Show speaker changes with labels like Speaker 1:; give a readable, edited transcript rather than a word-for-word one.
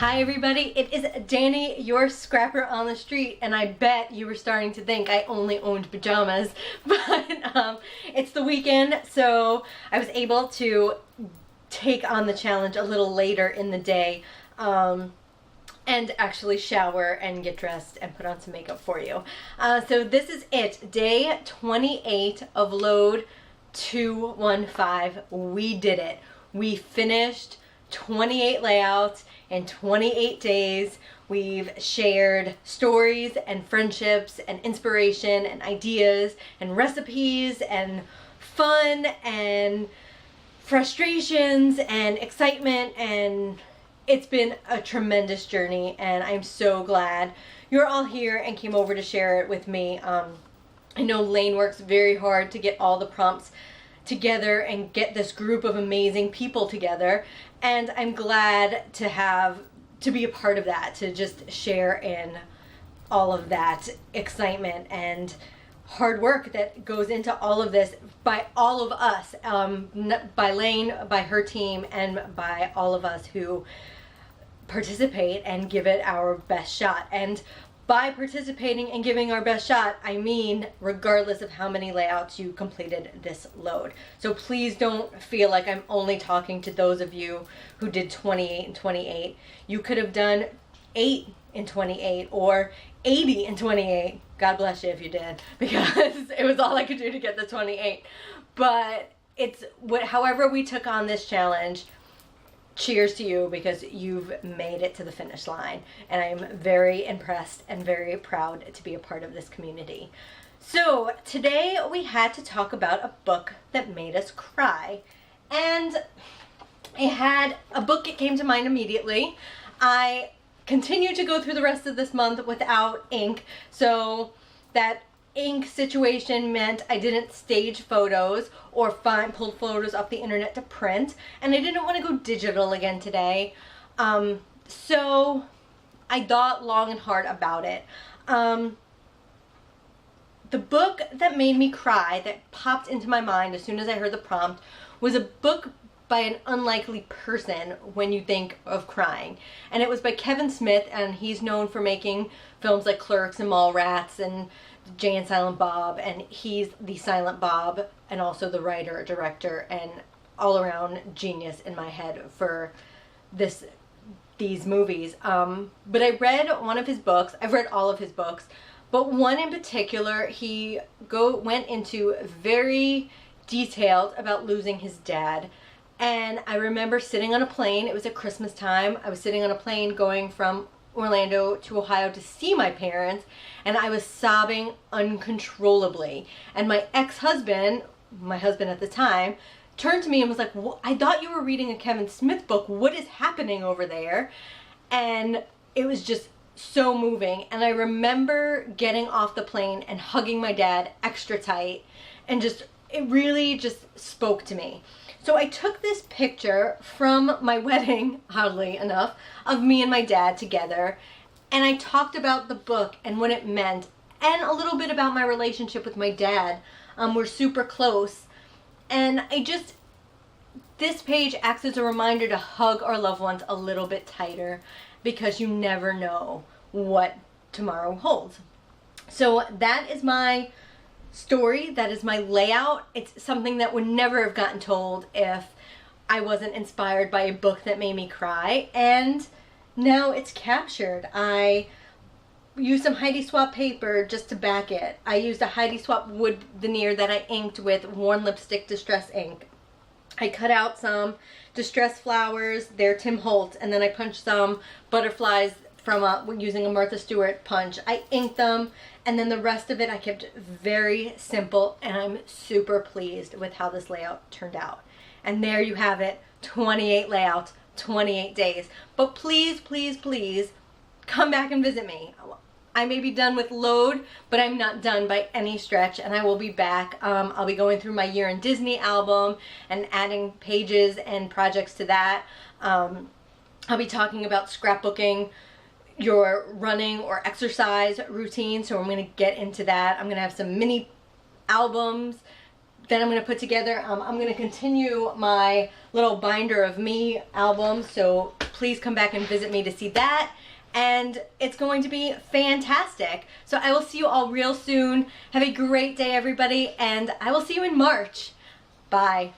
Speaker 1: Hi everybody, it is Danny, your scrapper on the street, and I bet you were starting to think I only owned pajamas, but it's the weekend, so I was able to take on the challenge a little later in the day and actually shower and get dressed and put on some makeup for you. So this is it, day 28 of Load 215. We did it. We finished 28 layouts in 28 days. We've shared stories and friendships and inspiration and ideas and recipes and fun and frustrations and excitement, and it's been a tremendous journey, and I'm so glad you're all here and came over to share it with me. I know Lane works very hard to get all the prompts together and get this group of amazing people together, and I'm glad to be a part of that, to just share in all of that excitement and hard work that goes into all of this by all of us, by Lane, by her team, and by all of us who participate and give it our best shot. And by participating and giving our best shot, I mean regardless of how many layouts you completed this load. So please don't feel like I'm only talking to those of you who did 28 and 28. You could have done 8 in 28 or 80 in 28. God bless you if you did, because it was all I could do to get the 28. But it's however we took on this challenge, cheers to you, because you've made it to the finish line, and I'm very impressed and very proud to be a part of this community. So today we had to talk about a book that made us cry, and I had a book that came to mind immediately. I continued to go through the rest of this month without ink, so that ink situation meant I didn't stage photos or pull photos off the internet to print, and I didn't want to go digital again today. So I thought long and hard about it. The book that made me cry, that popped into my mind as soon as I heard the prompt, was a book by an unlikely person when you think of crying. And it was by Kevin Smith, and he's known for making films like Clerks and Mallrats and Jay and Silent Bob, and he's the Silent Bob and also the writer, director, and all-around genius in my head for these movies. But I read one of his books. I've read all of his books, but one in particular, he went into very detailed about losing his dad. And I remember sitting on a plane. It was at Christmas time. I was sitting on a plane going from Orlando to Ohio to see my parents, and I was sobbing uncontrollably. And my ex-husband, my husband at the time, turned to me and was like, I thought you were reading a Kevin Smith book. What is happening over there? And it was just so moving. And I remember getting off the plane and hugging my dad extra tight, and it really just spoke to me. So I took this picture from my wedding, oddly enough, of me and my dad together, and I talked about the book and what it meant, and a little bit about my relationship with my dad. We're super close, and this page acts as a reminder to hug our loved ones a little bit tighter, because you never know what tomorrow holds. So that is my story, that is my layout. It's something that would never have gotten told if I wasn't inspired by a book that made me cry, and now it's captured. I used some Heidi Swapp paper just to back it. I used a Heidi Swapp wood veneer that I inked with Worn Lipstick Distress ink. I cut out some distress flowers, they're Tim Holtz, and then I punched some butterflies from using a Martha Stewart punch. I inked them, and then the rest of it I kept very simple, and I'm super pleased with how this layout turned out. And there you have it, 28 layouts, 28 days. But please, please, please come back and visit me. I may be done with Load, but I'm not done by any stretch, and I will be back. I'll be going through my Year in Disney album and adding pages and projects to that. I'll be talking about scrapbooking your running or exercise routine, so I'm going to get into that. I'm going to have some mini albums, then I'm going to put together, I'm going to continue my little Binder of Me album, so please come back and visit me to see that. And it's going to be fantastic. So I will see you all real soon. Have a great day, everybody, and I will see you in March. Bye.